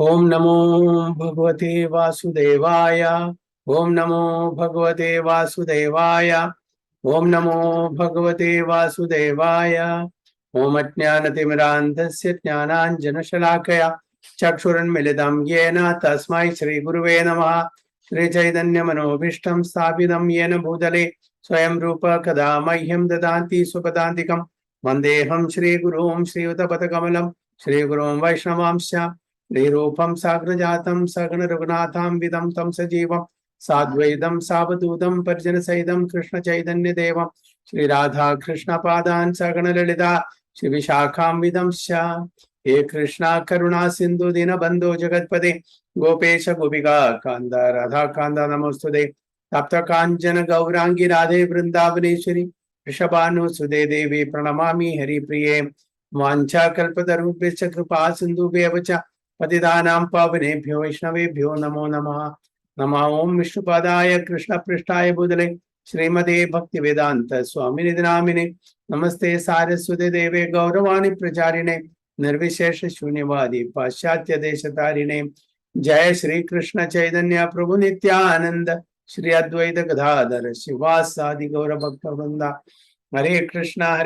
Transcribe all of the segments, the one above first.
Om Namo Bhagavate Vasudevaya. Om Namo Bhagavate Vasudevaya. Om Namo Bhagavate Vasudevaya. Om Ajnanatimidandasya Jnananjanashalakaya Chakshuranmilitam Yena Tasmai Shri Guruve Namaha. Shri Chaitanya Manobhishtam Sthapitam Yena Bhutale Swayam Rupa Kada Mahyam Dadanti Supadantikam Vandeham Shri Gurum Shri Utapatakamelam Shri Gurum Vaishnavamsya Nirupam Sagrajatam Sagana Raghunatham Vidam Tam Sajivam Sadvaidam Savadudam Parjana Saidam Krishna Chaitanya Devam Shri Radha Krishna Padan Sagana Lalita Shri Vishakham Vidam Sya He Krishna Karuna Sindhu Dina Bandhu Jagatpade Gopesha Gopika Kanda Radha Kanda Namostude Tapta Kanjana Gaurangi Radhe Vrindavaneshwari Rishabhanu Sude Devi Pranamami Hari Priye Vancha Kalpatarubhya Kripa Sindhu Bevacha पतितानां पावनेभ्यो वैष्णवेभ्यो नमो नमः। नमः ओं विष्णुपादाय कृष्णपृष्ठाय भूतले श्रीमते भक्तिवेदांत स्वामिनिधि नामिने नमस्ते सारस्वते देवे गौरवाणी प्रचारिणे निर्विशेष शून्यवादी पाश्चात्य देशतारिणे जय श्री कृष्ण चैतन्य प्रभु नित्यानंद श्री अद्वैत गदाधर शिवासादि गौर भक्त वृंदा हरे कृष्णा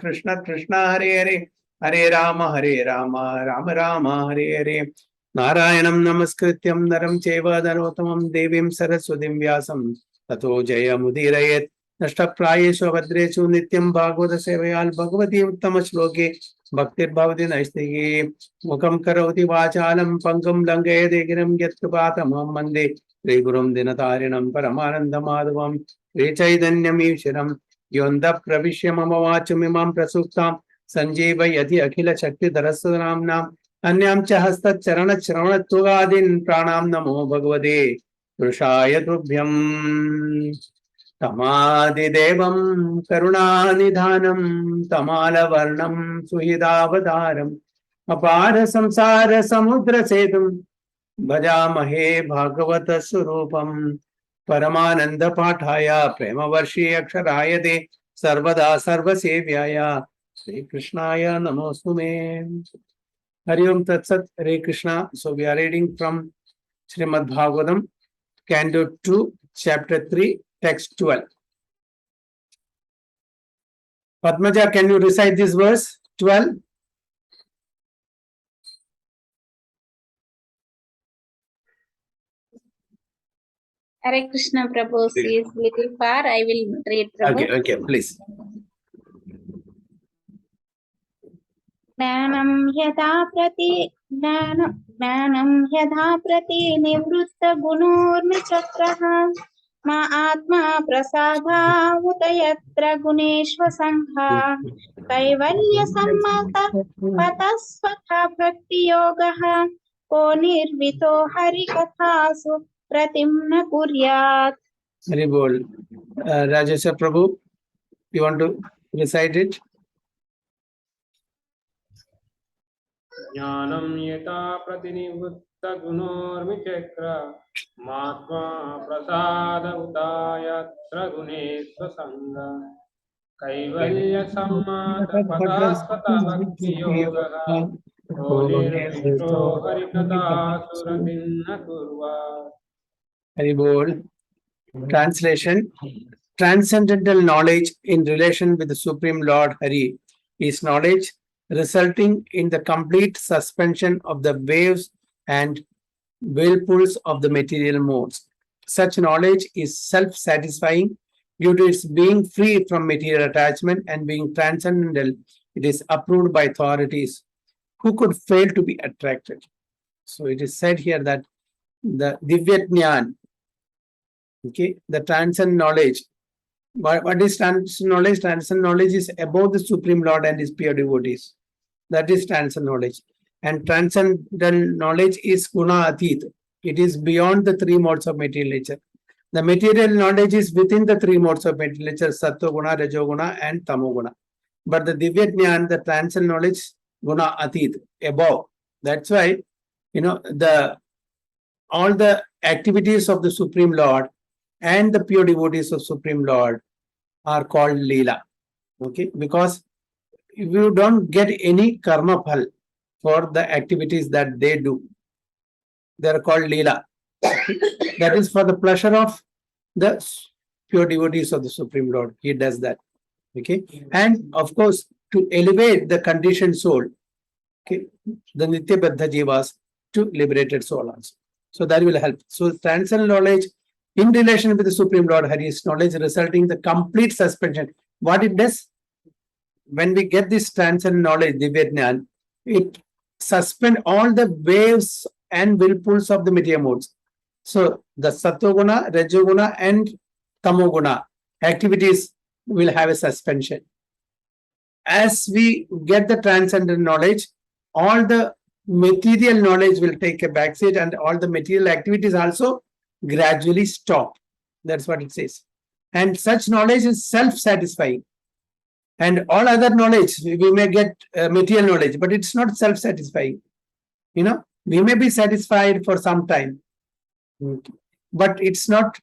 कृष्ण कृष्णा हरे हरे हरे राम राम राम हरे हरे नारायणं नमस्कृत्यं नरं चैव नरोत्तमं देवीं सरस्वतीं व्यासं ततो जयमुदीरयेत् नष्टप्रायेषु भद्रेषु नित्यं भागवत सेवयाल् भगवती उत्तम श्लोके भक्तिर्भवति नैष्टिकी मुखं करोति वाचालं पङ्गुं लङ्घयते गिरिं यत्कृपातमहं वन्दे श्रीगुरुं दिनतारिणं परमानन्दमाधवं श्रीचैतन्यमीश्वरं योऽन्तः प्रविश्य मम वाचमिमां प्रसुप्तां संजीवयति अखिल शक्ति धरस्वनाम्नां अन्यां च हस्तचरण श्रवणत्वगादीन् प्राणां नमो भगवते पुरुषाय तुभ्यं तमादिदेवं करुणानिधानं तमालवर्णं सुहृदावतारम् अपार संसार समुद्र सेतुं भजामहे भागवत स्वरूपं परमानंद पाठाय प्रेमवर्षी अक्षराय ते सर्वदा सर्वसेव्याय Hare Krishnaya Namastume. Hari Om Tat Sat, Hare Krishna. So we are reading from Srimad Bhagavatam, Canto 2, Chapter 3, Text 12. Padmaja, can you recite this verse 12? Hare Krishna Prabhu is little far. I will read Prabhu. Okay, please. ज्ञानं यथा प्रति निवृत्त गुणोर्मिचक्रः मा आत्मा प्रसादावुत यत्र गुणेश्व संघा कैवल्य सम्मतः पतस्वथा भक्ति योगः को निर्वितो हरिकथासु प्रतिं न कुर्यात्. Hari Bol. Rajesha Prabhu, you want to recite it? ज्ञानं यथा प्रतिनिवृत्त गुणोर्मिचक्र मात्मा प्रसाद उदायत्र गुणेश्व संग कैवल्य सम्मत पदास्पद भक्ति योगः को निर्विष्टो हरिकथासु रतिं न कुर्यात्. Hari Bol. Translation. Transcendental knowledge in relation with the Supreme Lord Hari is knowledge resulting in the complete suspension of the waves and whirlpools of the material modes. Such knowledge is self-satisfying due to its being free from material attachment and being transcendental. It is approved by authorities who could fail to be attracted. So it is said here that the Divya Jnana, okay, the transcendent knowledge. What is transcendent knowledge? Transcendent knowledge is above the Supreme Lord and his pure devotees. That is transcendent knowledge. And transcendental knowledge is guna atit. It is beyond the three modes of material nature. The material knowledge is within the three modes of material nature, sattva guna, rajo guna, and tamo guna. But the Divya Jnana, the transcendent knowledge, guna atit, above. That's why, all the activities of the Supreme Lord and the pure devotees of Supreme Lord are called Leela. Okay, because you don't get any karma phal for the activities that they do. They are called Leela. That is for the pleasure of the pure devotees of the Supreme Lord. He does that. Okay. And of course, to elevate the conditioned soul, okay, the Nitya Baddha Jivas, to liberated soul also. So that will help. So transcendental knowledge in relation with the Supreme Lord Hari's knowledge resulting in the complete suspension. What it does, when we get this transcendental knowledge, Divya Jnana, it suspend all the waves and whirlpools of the material modes. So the Sattva-guna, Rajoguna and Tamoguna activities will have a suspension. As we get the transcendental knowledge, all the material knowledge will take a backseat and all the material activities also gradually stop. That's what it says. And such knowledge is self-satisfying. And all other knowledge, we may get material knowledge, but it's not self-satisfying. You know, we may be satisfied for some time, but it's not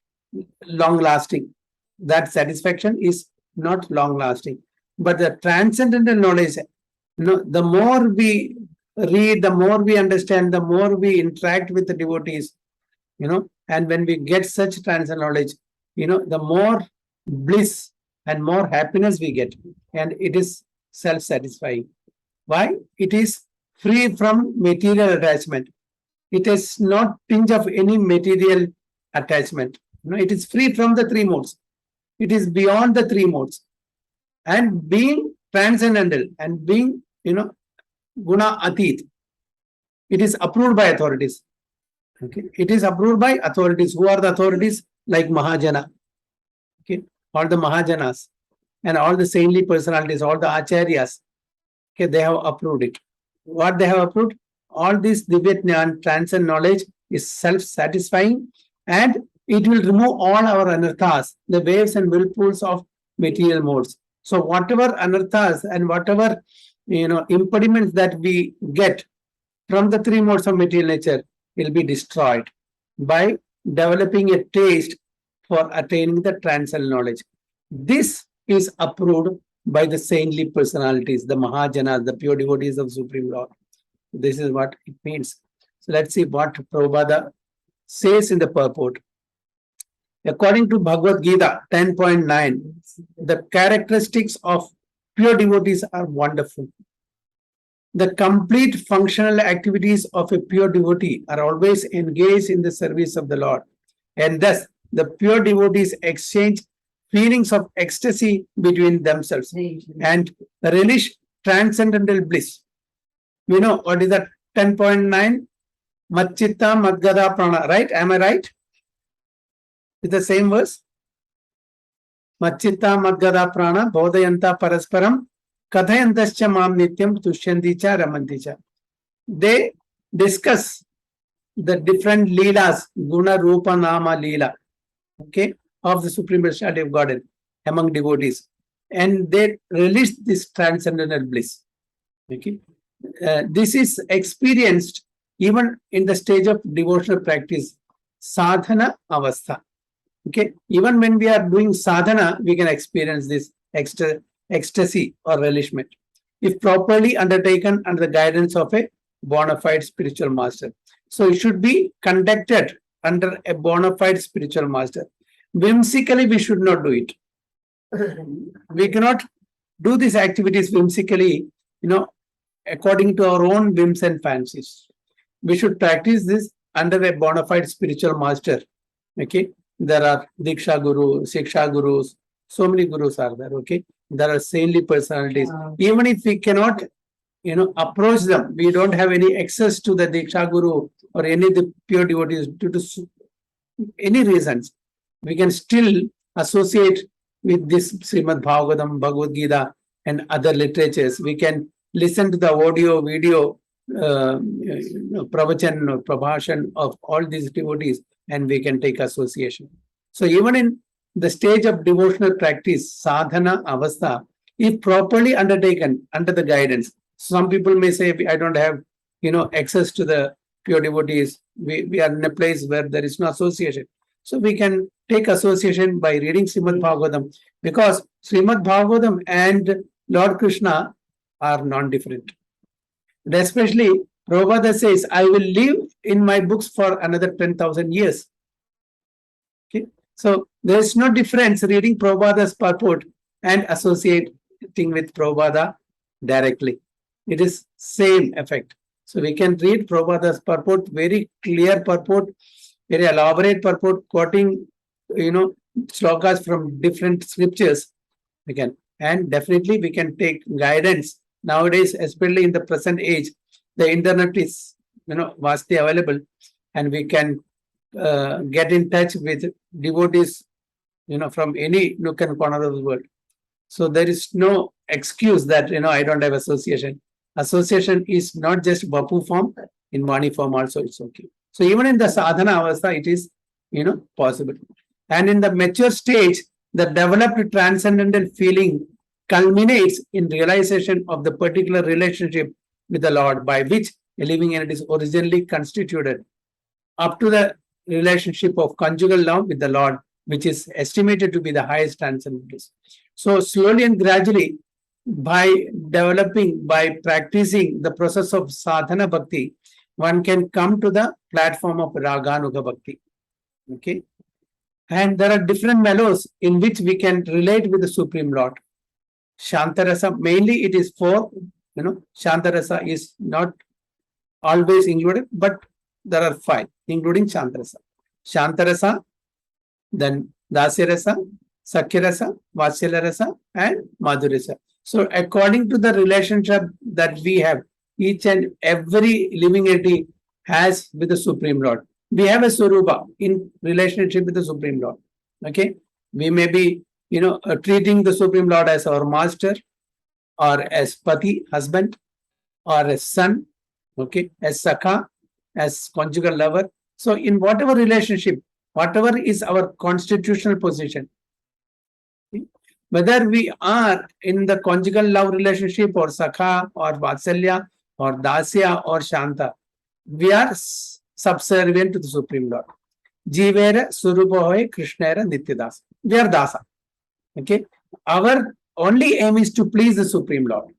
long-lasting. That satisfaction is not long-lasting. But the transcendental knowledge, the more we read, the more we understand, the more we interact with the devotees, and when we get such transcendental knowledge, the more bliss and more happiness we get. And it is self-satisfying. Why? It is free from material attachment. It is not tinge of any material attachment. It is free from the three modes. It is beyond the three modes. And being transcendental and being, guna atit, it is approved by authorities. Okay, it is approved by authorities. Who are the authorities? Like Mahajana. Okay, all the Mahajanas and all the saintly personalities, all the Acharyas. Okay, they have approved it. What they have approved? All this Divya Jnana, transcendent knowledge is self-satisfying and it will remove all our anarthas, the waves and whirlpools of material modes. So whatever anarthas and whatever impediments that we get from the three modes of material nature will be destroyed by developing a taste for attaining the transcendental knowledge. This is approved by the saintly personalities, the Mahajanas, the pure devotees of Supreme Lord. This is what it means. So let's see what Prabhupada says in the purport. According to Bhagavad Gita 10.9, the characteristics of pure devotees are wonderful. The complete functional activities of a pure devotee are always engaged in the service of the Lord. And thus, the pure devotees exchange feelings of ecstasy between themselves and relish transcendental bliss. You know what is that 10.9? Matchitta Madgada Prana, right? Am I right? It's the same verse. Matchitta Madgada Prana, Bodhayanta Parasparam, Kathayantascha Mam Nityam Tushyanticha Ramanticha. They discuss the different leelas, Guna, Rupa, Nama, Leela, okay, of the Supreme Personality of Godhead among devotees. And they relish this transcendental bliss. Okay. This is experienced even in the stage of devotional practice, sadhana avastha. Okay, even when we are doing sadhana, we can experience this ecstasy or relishment if properly undertaken under the guidance of a bona fide spiritual master. So it should be conducted under a bona fide spiritual master. Whimsically, we should not do it. We cannot do these activities whimsically, according to our own whims and fancies. We should practice this under a bona fide spiritual master. Okay, there are Diksha Guru, Siksha Gurus, so many Gurus are there. Okay, there are saintly personalities. Even if we cannot, approach them, we don't have any access to the Diksha Guru or any of the pure devotees due to any reasons, we can still associate with this Srimad Bhagavatam, Bhagavad Gita, and other literatures. We can listen to the audio, video, pravachan or prabhashan of all these devotees, and we can take association. So even in the stage of devotional practice, sadhana avastha, if properly undertaken under the guidance, some people may say, I don't have, access to the pure devotees. We are in a place where there is no association. So we can take association by reading Srimad Bhagavatam, because Srimad Bhagavatam and Lord Krishna are non-different. And especially, Prabhupada says, I will leave in my books for another 10,000 years. Okay, so there is no difference reading Prabhupada's purport and associating with Prabhupada directly. It is same effect. So we can read Prabhupada's purport, very clear purport, very elaborate purport, quoting, slokas from different scriptures. We can, and definitely we can take guidance. Nowadays, especially in the present age, the internet is, vastly available, and we can get in touch with devotees, from any nook and corner of the world. So there is no excuse that, I don't have association. Association is not just Bapu form, in Vani form also it's okay. So even in the sadhana avastha, it is, possible. And in the mature stage, the developed transcendental feeling culminates in realization of the particular relationship with the Lord by which a living entity is originally constituted, up to the relationship of conjugal love with the Lord, which is estimated to be the highest transcendental. So slowly and gradually, by developing, by practicing the process of sadhana bhakti, one can come to the platform of raganuga bhakti. Okay, and there are different mellows in which we can relate with the Supreme Lord. Shantarasa, mainly it is for, Shantarasa is not always included, but there are 5, including Shantarasa. Shantarasa, then Dasyarasa, Sakyarasa, Vatsalyarasa, and Madhurasa. So according to the relationship that we have, each and every living entity has with the Supreme Lord. We have a Swarupa in relationship with the Supreme Lord. Okay, we may be, treating the Supreme Lord as our master, or as pati, husband, or as son, okay, as sakha, as conjugal lover. So in whatever relationship, whatever is our constitutional position, whether we are in the conjugal love relationship, or sakha, or vatsalya, or dasya, or shanta, we are subservient to the Supreme Lord. Jivera Surupa Hoy Krishnera Nityadasa. We are dasa. Okay. Our only aim is to please the Supreme Lord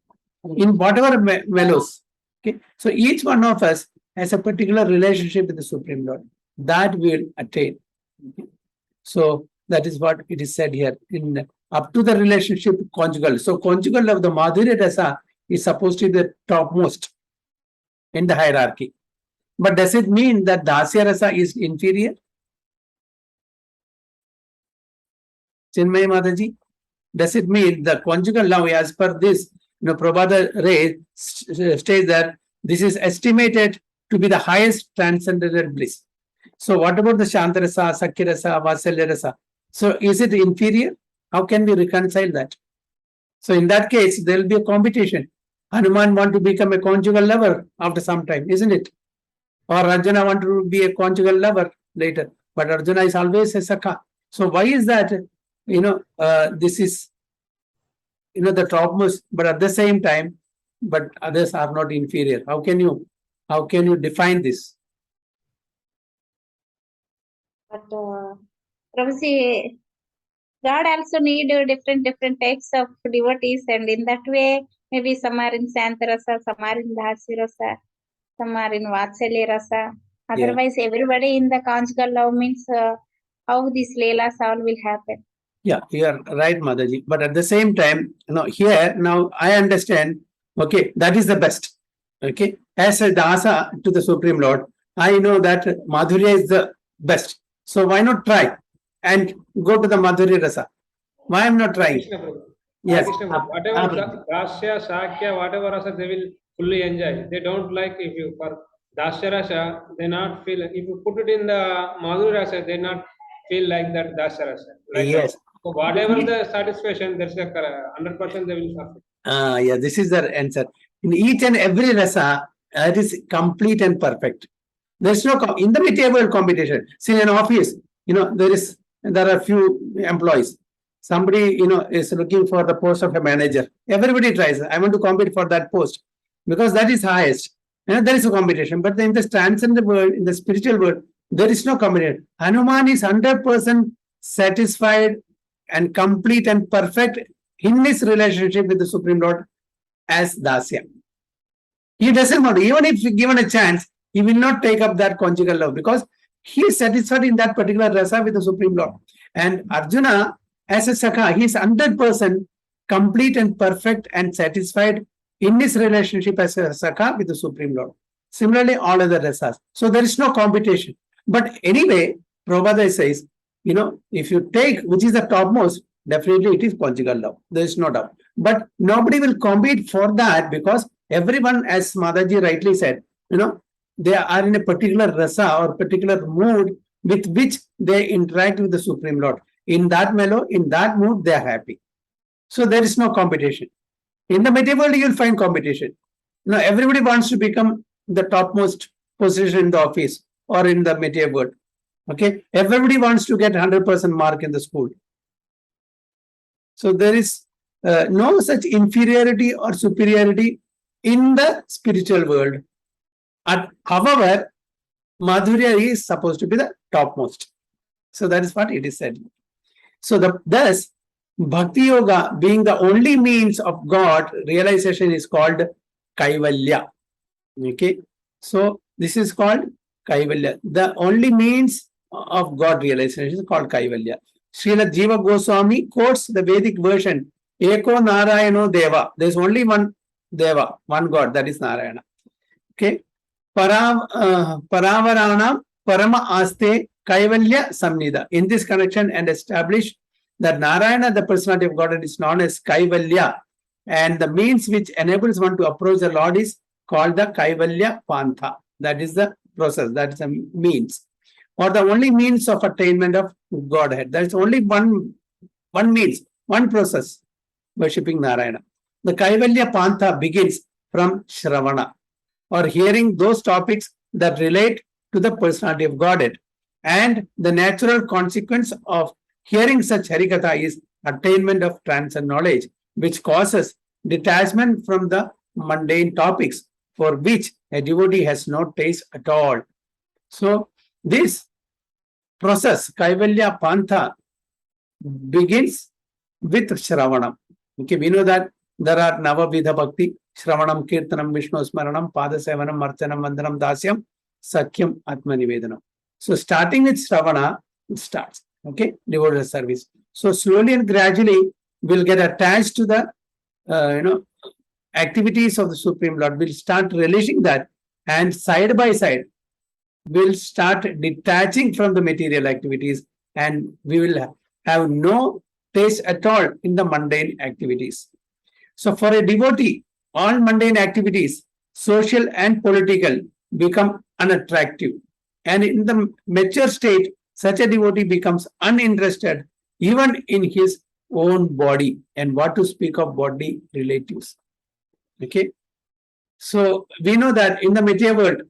in whatever mellows. Okay. So each one of us has a particular relationship with the Supreme Lord that we will attain. Okay. So that is what it is said here, in up to the relationship conjugal. So conjugal love, the Madhurya Rasa, is supposed to be the topmost in the hierarchy. But does it mean that Dasya Rasa is inferior? Chinmay Mataji, does it mean the conjugal love, as per this, Prabhupada states that this is estimated to be the highest transcendental bliss. So what about the Shantarasa, Sakyarasa, Vatsalyarasa? So is it inferior? How can we reconcile that? So in that case, there will be a competition. Hanuman want to become a conjugal lover after some time, isn't it? Or Arjuna want to be a conjugal lover later, but Arjuna is always a sakha. So why is that? This is, the topmost, but at the same time, but others are not inferior. How can you define this? But Prabhuji, God also need different types of devotees, and in that way, maybe some are in Santarasa, some are in Dasirasa, some are in Vatsalya Rasa. Otherwise, everybody in the conjugal love means how these Leelas all will happen. Yeah, you are right, Mataji. But at the same time, here now I understand. Okay, that is the best. Okay, as a dasa to the Supreme Lord, I know that Madhurya is the best. So why not try and go to the Madhurya Rasa? Why I'm not trying? Yes. Whatever Dasya, Sakya, whatever rasa they will fully enjoy. They don't like if you for Dasya rasa, they not feel. If you put it in the Madhurya rasa, they not feel like that Dasya rasa. Like Yes. that. So whatever the satisfaction, there's a 100% they will suffer. Yeah, this is the answer. In each and every rasa, it is complete and perfect. There's no in the material competition. See, in an office, there are few employees. Somebody, is looking for the post of a manager. Everybody tries. I want to compete for that post because that is highest. There is a competition. But in the transcendent world, in the spiritual world, there is no competition. Hanuman is 100% satisfied and complete and perfect in his relationship with the Supreme Lord as Dasya. He doesn't want to, even if given a chance, he will not take up that conjugal love because he is satisfied in that particular rasa with the Supreme Lord. And Arjuna, as a Sakha, he is 100% complete and perfect and satisfied in his relationship as a Sakha with the Supreme Lord. Similarly, all other rasas. So there is no competition. But anyway, Prabhupada says, if you take which is the topmost, definitely it is conjugal love. There is no doubt. But nobody will compete for that because everyone, as Mataji rightly said, they are in a particular rasa or particular mood with which they interact with the Supreme Lord. In that mellow, in that mood, they are happy. So there is no competition. In the material world, you will find competition. Everybody wants to become the topmost position in the office or in the material world. Okay, everybody wants to get 100% mark in the school. So there is no such inferiority or superiority in the spiritual world. However, Madhurya is supposed to be the topmost. So that is what it is said. So thus, Bhakti Yoga being the only means of God realization is called Kaivalya. Okay, so this is called Kaivalya. The only means of God realization is called Kaivalya. Srila Jiva Goswami quotes the Vedic version, Eko Narayano Deva. There is only one Deva, one God, that is Narayana. Okay, Paravarana Parama Aste Kaivalya Samnida. In this connection and establish that Narayana, the personality of God, is known as Kaivalya, and the means which enables one to approach the Lord is called the Kaivalya Pantha. That is the process, that is the means, or the only means of attainment of Godhead. There is only one means, one process, worshipping Narayana. The Kaivalya Pantha begins from Shravana, or hearing those topics that relate to the personality of Godhead. And the natural consequence of hearing such Harikatha is attainment of transcendent knowledge, which causes detachment from the mundane topics for which a devotee has no taste at all. So this process, Kaivalya Pantha, begins with Shravanam. Okay, we know that there are Navavidha Bhakti, Shravanam, Kirtanam, Vishnu Smaranam, Padasevanam, Marchanam, Vandanam, Dasyam, Sakyam, Atmanivedanam. So starting with Shravana, it starts. Okay, devotional service. So slowly and gradually, we'll get attached to the, activities of the Supreme Lord. We'll start relishing that, and side by side, we'll start detaching from the material activities, and we will have no taste at all in the mundane activities. So for a devotee, all mundane activities, social and political, become unattractive. And in the mature state, such a devotee becomes uninterested even in his own body, and what to speak of body relatives. Okay, so we know that in the material world,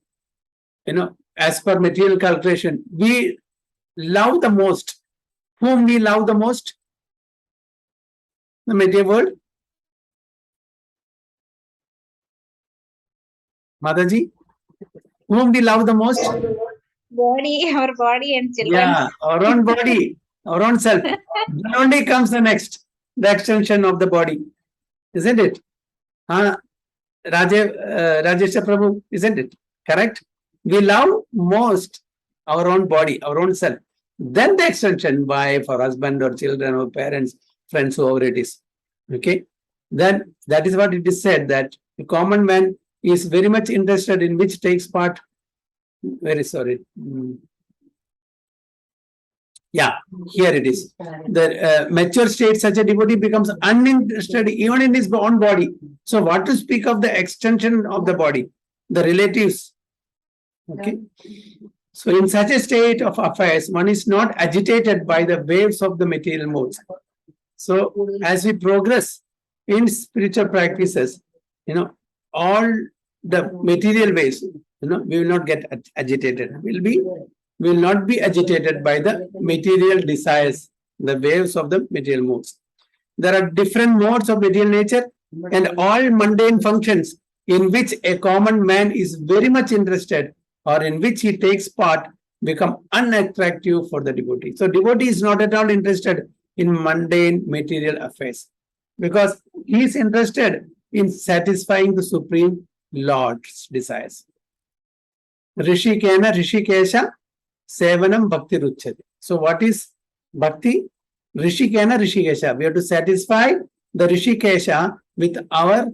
as per material calculation, we love the most. Whom we love the most? The material world. Mataji, whom we love the most? Body, our body and children. Yeah, our own body, our own self. Then only comes the next, the extension of the body, isn't it? Rajesha Prabhu, isn't it? Correct? We love most our own body, our own self. Then the extension, wife or husband or children or parents, friends, whoever it is. Okay? Then that is what it is said, that the common man is very much interested in which takes part. Very sorry. Yeah, here it is. The mature state, such a devotee becomes uninterested even in his own body. So what to speak of the extension of the body, the relatives. Okay. So in such a state of affairs, one is not agitated by the waves of the material modes. So as we progress in spiritual practices, all the material waves, we will not get agitated. We will not be agitated by the material desires, the waves of the material modes. There are different modes of material nature, and all mundane functions in which a common man is very much interested or in which he takes part become unattractive for the devotee. So devotee is not at all interested in mundane material affairs because he is interested in satisfying the Supreme Lord's desires. Rishikena Rishikesha Sevanam Bhakti Ruchati. So what is Bhakti? Rishikena Rishikesha. We have to satisfy the Rishikesha with our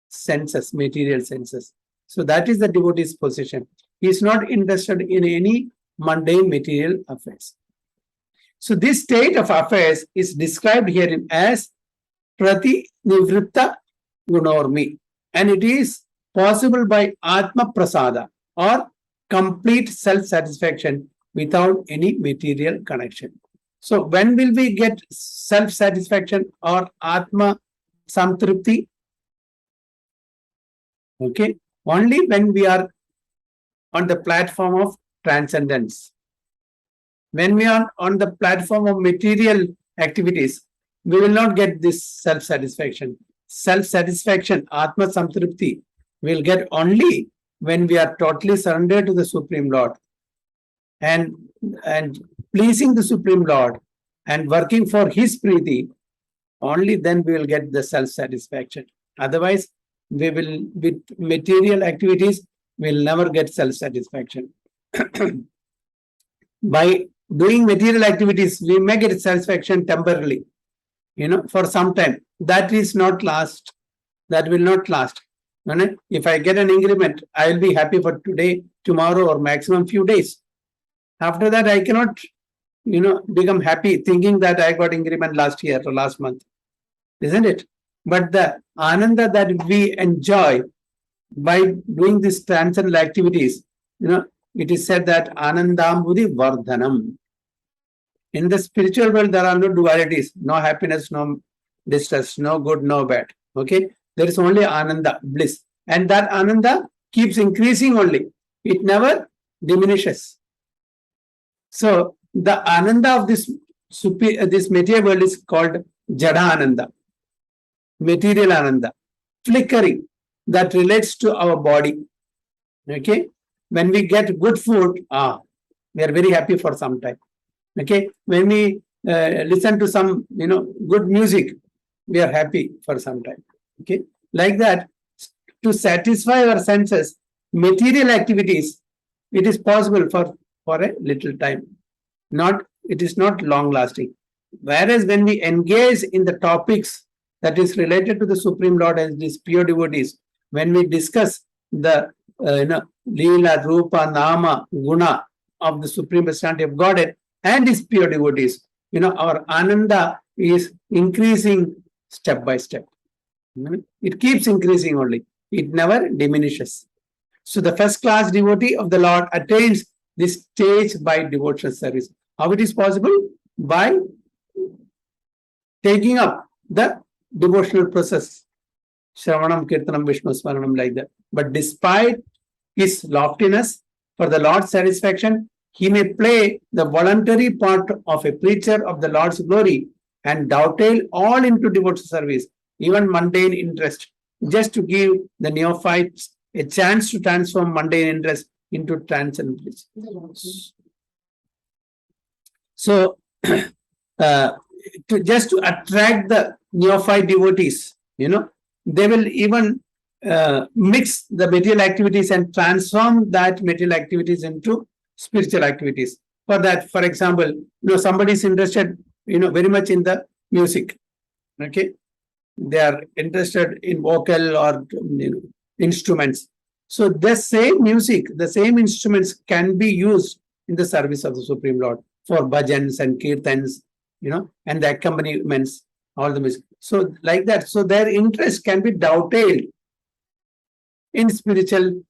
senses, material senses. So that is the devotee's position. He is not interested in any mundane material affairs. So this state of affairs is described herein as Prati Nivritta Gunormi, and it is possible by Atma Prasada or complete self-satisfaction without any material connection. So when will we get self-satisfaction or Atma Samtripti? Okay, only when we are on the platform of transcendence. When we are on the platform of material activities, we will not get this self-satisfaction. Self-satisfaction, Atma Samtripti, will get only when we are totally surrendered to the Supreme Lord and pleasing the Supreme Lord and working for His Preeti. Only then we will get the self-satisfaction. Otherwise, we will, with material activities, we will never get self-satisfaction. By doing material activities, we may get satisfaction temporarily, for some time. That is not last. That will not last. If I get an increment, I will be happy for today, tomorrow, or maximum few days. After that, I cannot, become happy thinking that I got increment last year or last month. Isn't it? But the ananda that we enjoy by doing these transcendental activities, it is said that anandambudi vardhanam. In the spiritual world, there are no dualities, no happiness, no distress, no good, no bad. Okay, there is only ananda, bliss, and that ananda keeps increasing only. It never diminishes. So the ananda of this material world is called jada ananda, material ananda, flickering, that relates to our body. Okay, when we get good food, we are very happy for some time. Okay, when we listen to some good music, we are happy for some time. Okay, like that, to satisfy our senses, material activities, it is possible for a little time. It is not long lasting. Whereas when we engage in the topics that is related to the Supreme Lord and these pure devotees, when we discuss the Leela, Rupa, Nama, Guna of the Supreme Personality of Godhead and His pure devotees, our ananda is increasing step by step. It keeps increasing only. It never diminishes. So the first class devotee of the Lord attains this stage by devotional service. How it is possible? By taking up the devotional process. Shravanam, Kirtanam, Vishnu Smaranam, like that. But despite his loftiness, for the Lord's satisfaction, he may play the voluntary part of a preacher of the Lord's glory and dovetail all into devotional service, even mundane interest, just to give the neophytes a chance to transform mundane interest into transcendent bliss. So, just to attract the neophyte devotees, they will even mix the material activities and transform that material activities into spiritual activities. For that, for example, somebody is interested, very much in the music. Okay, they are interested in vocal or instruments. So the same music, the same instruments can be used in the service of the Supreme Lord for bhajans and kirtans, and the accompaniments, all the music. So like that, so their interest can be dovetailed in spiritual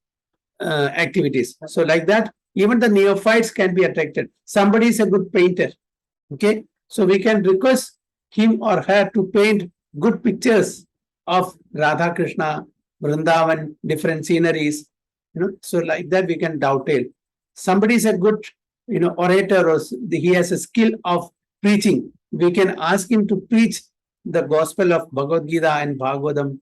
activities. So like that, even the neophytes can be attracted. Somebody is a good painter. Okay, so we can request him or her to paint good pictures of Radha Krishna, Vrindavan, different sceneries. So like that we can dovetail. Somebody is a good, orator, or he has a skill of preaching. We can ask him to preach the gospel of Bhagavad Gita and Bhagavatam.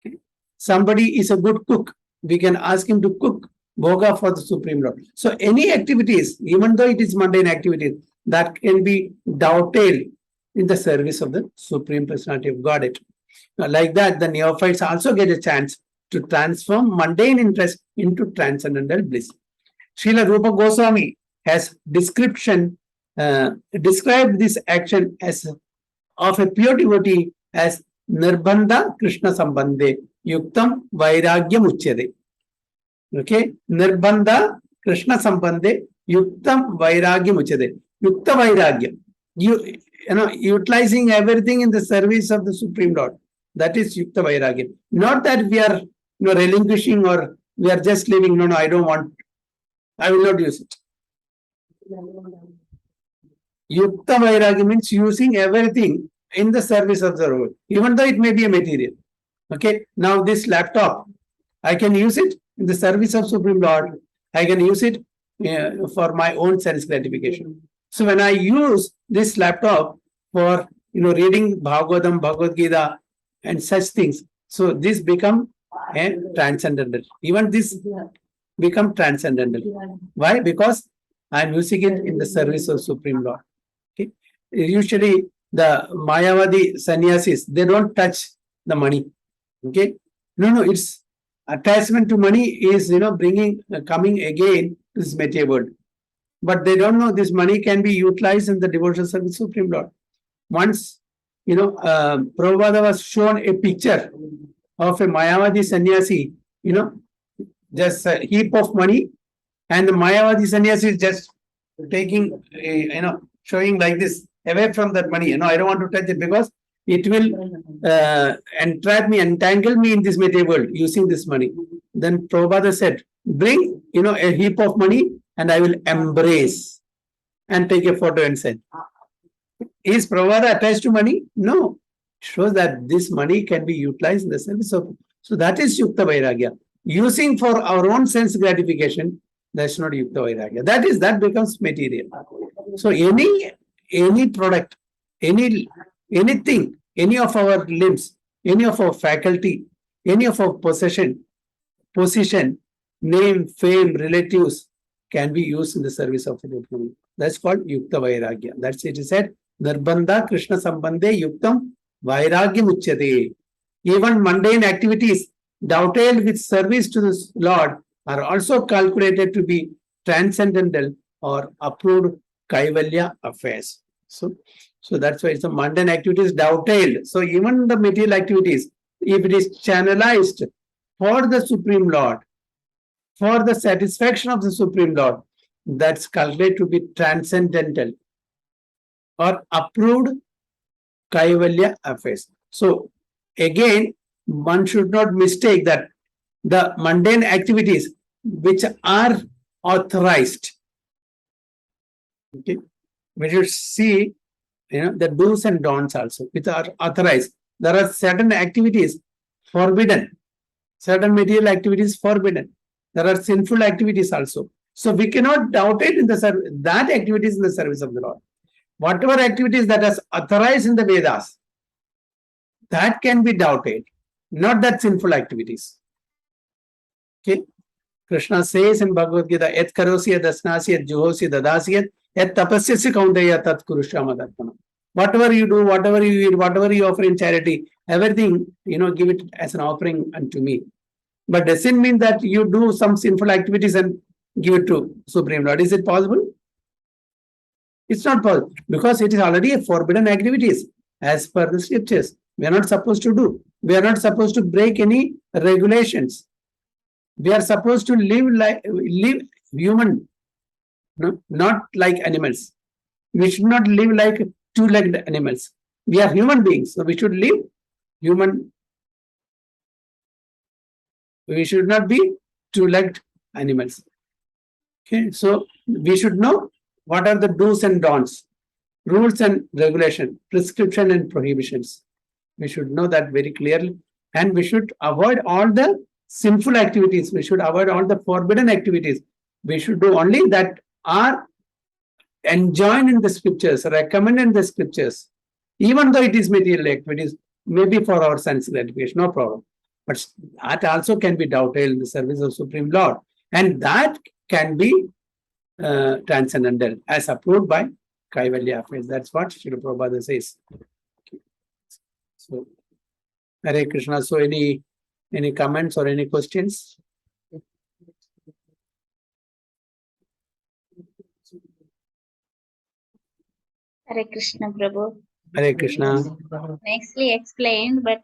Okay. Somebody is a good cook. We can ask him to cook bhoga for the Supreme Lord. So any activities, even though it is mundane activities, that can be dovetailed in the service of the Supreme Personality of Godhead. Like that, the neophytes also get a chance to transform mundane interest into transcendental bliss. Srila Rupa Goswami has described this action as of a pure devotee as nirbandha Krishna sambandhe yuktam vairagyam uchyate. Okay, nirbandha Krishna sambandhe yuktam vairagyam uchyate. Yukta vairagyam. You know, utilizing everything in the service of the Supreme Lord. That is yukta vairagyam. Not that we are relinquishing or we are just living. No, I don't want. I will not use it. Yukta vairagya means using everything in the service of the Lord, even though it may be a material. Okay, now this laptop, I can use it in the service of Supreme Lord. I can use it for my own sense gratification. So when I use this laptop for reading Bhagavatam, Bhagavad Gita, and such things, so this become a transcendental. Even this become transcendental. Why? Because I am using it in the service of Supreme Lord. Okay. Usually the Mayavadi sannyasis, they don't touch the money. Okay. No, it's attachment to money is coming again to this material world. But they don't know this money can be utilized in the devotional service of Supreme Lord. Once, Prabhupada was shown a picture of a Mayavadi sannyasi, just a heap of money, and the Mayavadi sannyasi is just taking, showing like this away from that money. I don't want to touch it because it will entangle me in this material world using this money. Then Prabhupada said, bring, a heap of money and I will embrace and take a photo and send. Is Prabhupada attached to money? No. Shows that this money can be utilized in the service of. So that is Yukta Vairagya. Using for our own sense gratification, that's not Yukta Vairagya. That becomes material. So any product, anything, any of our limbs, any of our faculty, any of our position, name, fame, relatives can be used in the service of the devotee. That's called Yukta Vairagya. That's it is said, Nirbandha Krishna Sambandhe Yuktam Vairagyam Uchyate. Even mundane activities dovetailed with service to the Lord are also calculated to be transcendental or approved Kaivalya affairs. So that's why it's a mundane activities dovetailed. So even the material activities, if it is channelized for the Supreme Lord, for the satisfaction of the Supreme Lord, that's calculated to be transcendental or approved Kaivalya affairs. So again, one should not mistake that the mundane activities which are authorized. Okay, we should see the do's and don'ts also, which are authorized. There are certain activities forbidden, certain material activities forbidden. There are sinful activities also. So we cannot doubt it in the service, that activities in the service of the Lord. Whatever activities that is authorized in the Vedas, that can be doubted, not that sinful activities. Okay. Krishna says in Bhagavad Gita, Et karosi yad asnasi yad juhosi dadasi yad tapasyasi kaundeya tat kurushamadharpana. Whatever you do, whatever you eat, whatever you offer in charity, everything, give it as an offering unto me. But doesn't mean that you do some sinful activities and give it to Supreme Lord. Is it possible? It's not possible because it is already a forbidden activities as per the scriptures. We are not supposed to do. We are not supposed to break any regulations. We are supposed to live human, not like animals. We should not live like two-legged animals. We are human beings, so we should live human. We should not be two-legged animals. Okay, so we should know what are the do's and don'ts, rules and regulation, prescription and prohibitions. We should know that very clearly, and we should avoid all the sinful activities. We should avoid all the forbidden activities. We should do only that are enjoined in the scriptures, recommended in the scriptures, even though it is material activities, maybe for our sense gratification, no problem. But that also can be doubted in the service of Supreme Lord, and that can be transcendental as approved by Kaivalya affairs. That's what Srila Prabhupada says. Okay. So, Hare Krishna. So, any comments or any questions? Hare Krishna, Prabhu. Hare Krishna. Nicely explained, but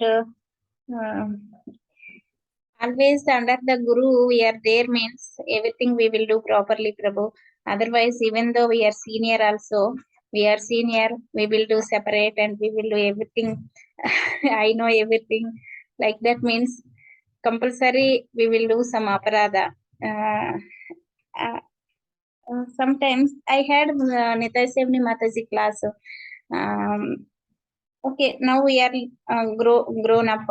always under the Guru, we are there means everything we will do properly, Prabhu. Otherwise, even though we are senior also, we are senior, we will do separate and we will do everything. I know everything. Like that means compulsory, we will do some aparada. Sometimes I had Nitai Sevni Mataji class. Okay, now we are grown up.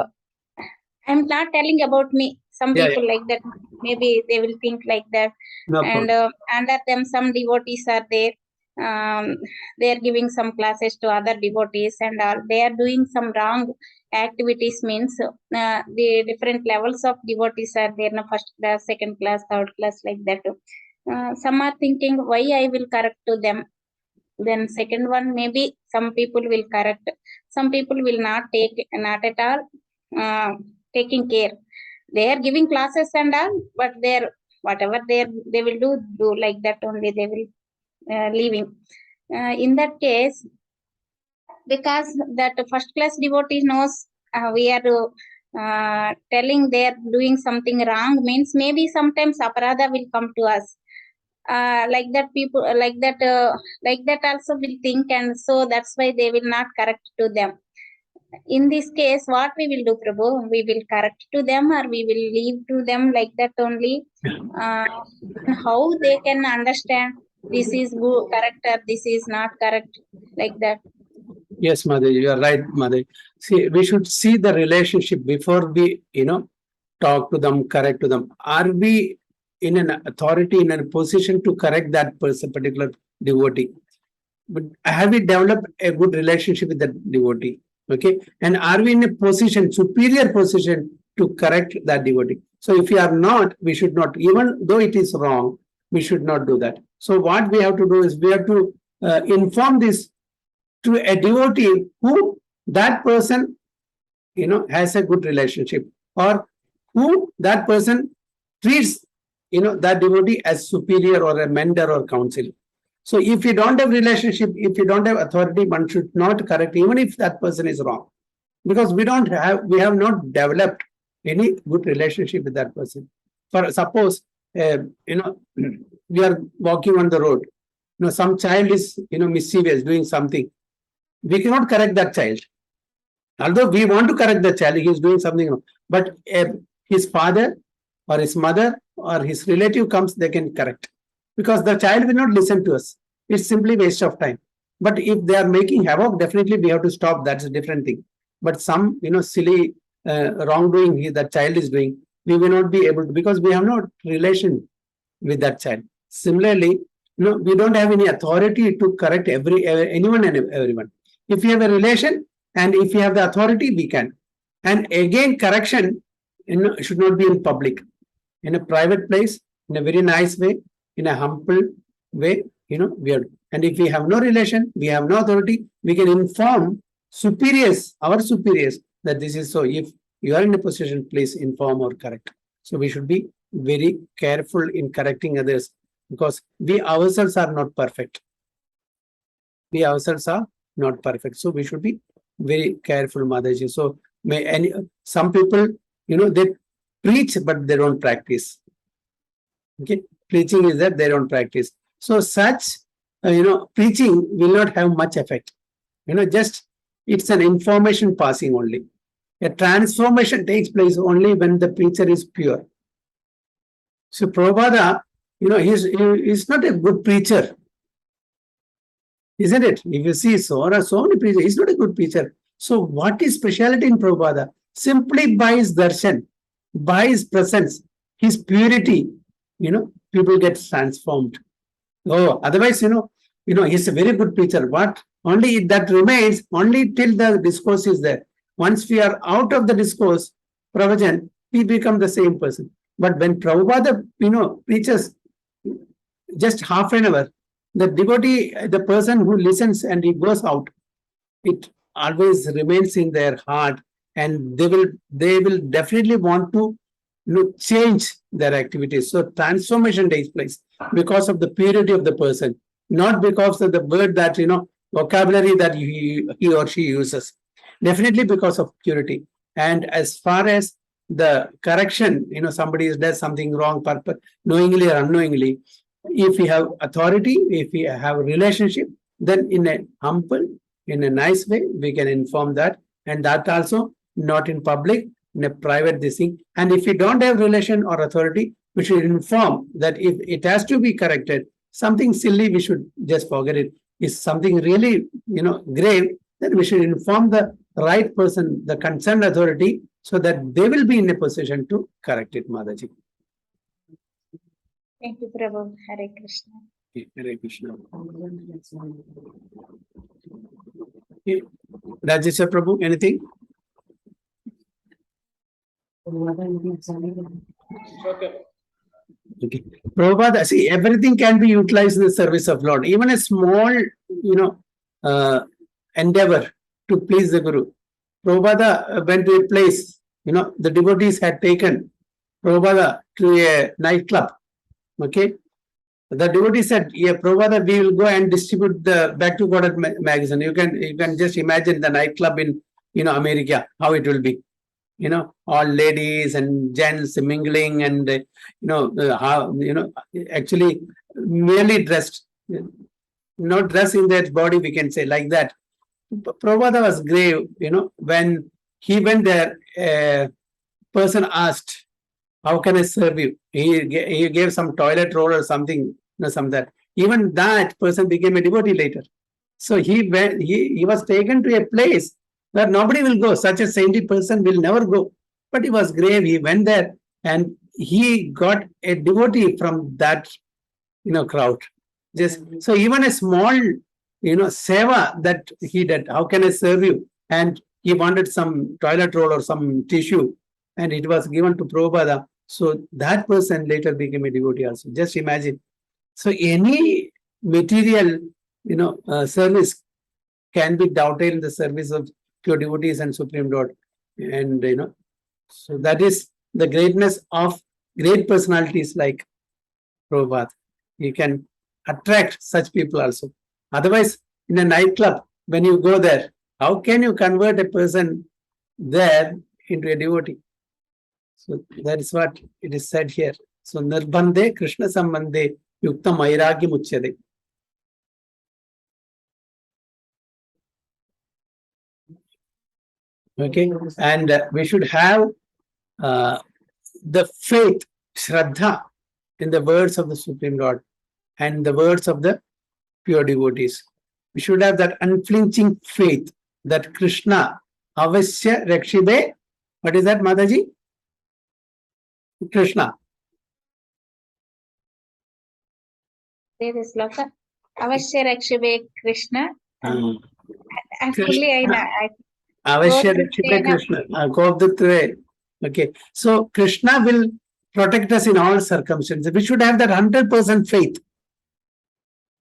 I'm not telling about me. Some Yeah, people like that, maybe they will think like that. no And problem. under them, some devotees are there. They are giving some classes to other devotees, and they are doing some wrong activities. Means the different levels of devotees are there. Na first class, second class, third class, like that. Some are thinking, why I will correct to them. Then second one, maybe some people will correct. Some people will not not at all taking care. They are giving classes and all, but whatever they will do like that only. They will leaving. In that case, because that first class devotee knows we are telling they are doing something wrong, means maybe sometimes aparada will come to us. Like that people like that also will think, and so that's why they will not correct to them. In this case, what we will do, Prabhu? We will correct to them, or we will leave to them like that only. How they can understand this is good, correct, or this is not correct, like that. Yes, Mother, you are right, Mother. See, we should see the relationship before we, talk to them, correct to them. Are we in an authority, in a position to correct that person, particular devotee? But have we developed a good relationship with that devotee? Okay, and are we in a position, superior position, to correct that devotee? So if we are not, we should not, even though it is wrong, we should not do that. So what we have to do is we have to inform this to a devotee who that person has a good relationship, or who that person treats that devotee as superior or a mentor or counsel. So if you don't have relationship, if you don't have authority, one should not correct even if that person is wrong, because we have not developed any good relationship with that person. For suppose we are walking on the road, some child is mischievous, doing something. We cannot correct that child. Although we want to correct the child, he is doing something wrong. But his father or his mother or his relative comes, they can correct. Because the child will not listen to us. It's simply waste of time. But if they are making havoc, definitely we have to stop. That's a different thing. But some, silly wrongdoing that child is doing, we will not be able to, because we have no relation with that child. Similarly, we don't have any authority to correct anyone and everyone. If you have a relation and if you have the authority, we can. And again, correction should not be in public. In a private place, in a very nice way, in a humble way, we are. And if we have no relation, we have no authority, we can inform our superiors, that this is so. If you are in a position, please inform or correct. So we should be very careful in correcting others, because we ourselves are not perfect. We ourselves are not perfect. So we should be very careful, Mataji. So some people, they preach, but they don't practice. Okay, preaching is that they don't practice. So such, preaching will not have much effect. Just it's an information passing only. A transformation takes place only when the preacher is pure. So Prabhupada, he's not a good preacher, isn't it? If you see so many preachers, he's not a good preacher. So what is speciality in Prabhupada? Simply by his darshan, by his presence, his purity, people get transformed. Oh, otherwise, he's a very good preacher. But only that remains only till the discourse is there. Once we are out of the discourse, Pravajan, we become the same person. But when Prabhupada, preaches just half an hour, the devotee, the person who listens and he goes out, it always remains in their heart, and they will definitely want to change their activities. So transformation takes place because of the purity of the person, not because of the word that vocabulary that he or she uses. Definitely because of purity. And as far as the correction, somebody does something wrong, knowingly or unknowingly, if we have authority, if we have a relationship, then in a humble, in a nice way, we can inform that. And that also not in public, in a private this thing. And if we don't have relation or authority, we should inform that if it has to be corrected, something silly, we should just forget it. If something really, grave, then we should inform the right person, the concerned authority, so that they will be in a position to correct it, Mataji. Thank you, Prabhu. Hare Krishna. Hare Krishna. Rajeshwar Prabhu, anything? Okay. Okay. Prabhupada, see, everything can be utilized in the service of Lord. Even a small, endeavor to please the Guru. Prabhupada went to a place, the devotees had taken Prabhupada to a nightclub. Okay. The devotee said, yeah, Prabhupada, we will go and distribute the Back to God magazine. You can just imagine the nightclub in, America, how it will be. All ladies and gents mingling and, how, actually merely dressed, not dressed in their body, we can say like that. Prabhupada was grave, when he went there, a person asked, how can I serve you? He gave some toilet roll or something, some that. Even that person became a devotee later. So he was taken to a place where nobody will go. Such a saintly person will never go. But he was grave. He went there and he got a devotee from that, crowd. So even a small, seva that he did, how can I serve you? And he wanted some toilet roll or some tissue, and it was given to Prabhupada. So that person later became a devotee also. Just imagine. So any material, service can be doubted in the service of pure devotees and Supreme Lord. And, so that is the greatness of great personalities like Prabhupada. You can attract such people also. Otherwise, in a nightclub, when you go there, how can you convert a person there into a devotee? So that is what it is said here. So Nirbandhe Krishna Sambandhe Yukta Mairagya Muchyade. Okay, and we should have the faith, Shraddha, in the words of the Supreme Lord and the words of the pure devotees. We should have that unflinching faith that Krishna Avasya Rakshibe. What is that, Mataji? Krishna. Say this sloka. Avashya Rakshibe Krishna. Actually, I Avashya Rakshibe Krishna. Okay. So Krishna will protect us in all circumstances. We should have that 100% faith.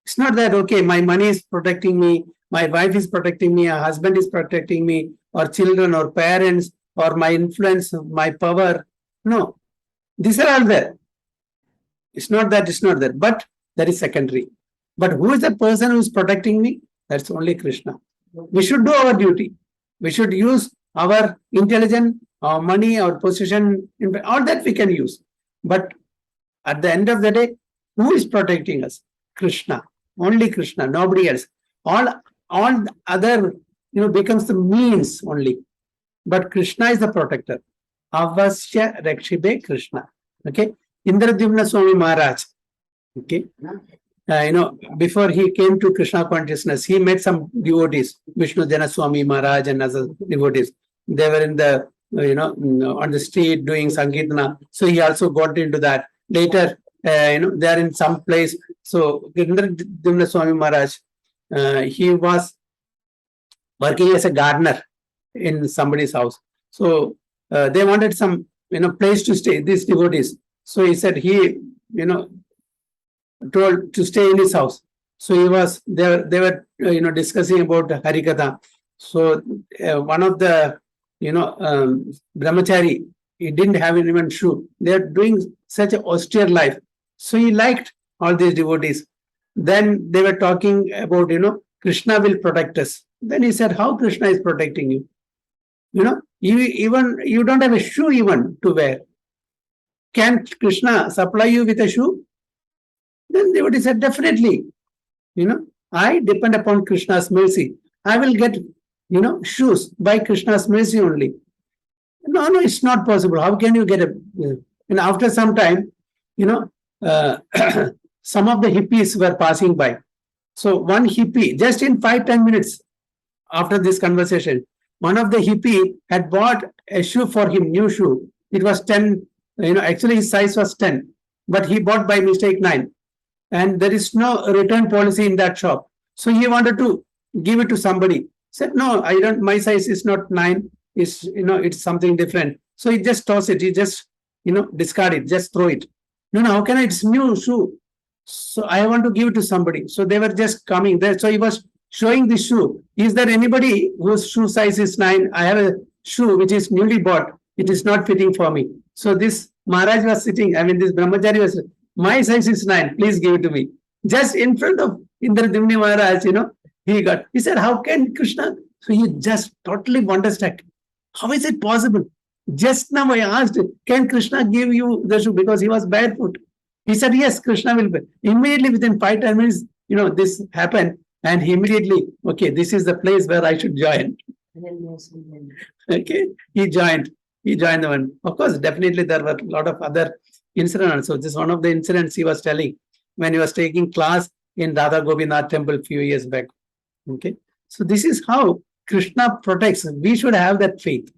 It's not that, okay, my money is protecting me, my wife is protecting me, a husband is protecting me, or children, or parents, or my influence, my power. No. These are all there. It's not that, it's not there. But that is secondary. But who is the person who is protecting me? That's only Krishna. We should do our duty. We should use our intelligence, our money, our position, all that we can use. But at the end of the day, who is protecting us? Krishna. Only Krishna, nobody else. All other, becomes the means only. But Krishna is the protector. Avasya Rakshibe Krishna. Okay. Indradyumna Swami Maharaj. Okay. Before he came to Krishna consciousness, he met some devotees, Vishnu Jana Swami Maharaj and other devotees. They were in the, on the street doing Sankirtana. So he also got into that. Later, they are in some place. So Indradyumna Swami Maharaj, he was working as a gardener in somebody's house. So they wanted some, place to stay, these devotees. So he said he, told to stay in his house. So he was there. They were, discussing about Harikatha. So one of the, brahmachari, he didn't have even shoe. They are doing such an austere life. So he liked all these devotees. Then they were talking about, Krishna will protect us. Then he said, how Krishna is protecting you? You don't have a shoe even to wear. Can Krishna supply you with a shoe? Then devotee said, definitely. I depend upon Krishna's mercy. I will get, shoes by Krishna's mercy only. No, it's not possible. How can you get a? And after some time, some of the hippies were passing by. So one hippie, just in 5-10 minutes after this conversation, one of the hippie had bought a shoe for him, new shoe. It was 10, actually his size was 10, but he bought by mistake 9. And there is no return policy in that shop. So he wanted to give it to somebody. Said, no, I don't, my size is not 9. It's something different. So he just toss it. He just, discard it, just throw it. No, how can I? It's new shoe. So I want to give it to somebody. So they were just coming there. So he was showing the shoe. Is there anybody whose shoe size is 9? I have a shoe which is newly bought. It is not fitting for me. So this Maharaj was sitting, this Brahmachari was, my size is 9, please give it to me. Just in front of Indradimni Maharaj, he said, how can Krishna? So he just totally wonderstruck. How is it possible? Just now I asked, can Krishna give you the shoe? Because he was barefoot. He said, yes, Krishna will. Immediately within 5-10 minutes, this happened. And he immediately, okay, this is the place where I should join. Okay, he joined the one. Of course, definitely there were a lot of other incidents. So this is one of the incidents he was telling when he was taking class in Radha Gobinath temple a few years back. Okay, so this is how Krishna protects. We should have that faith.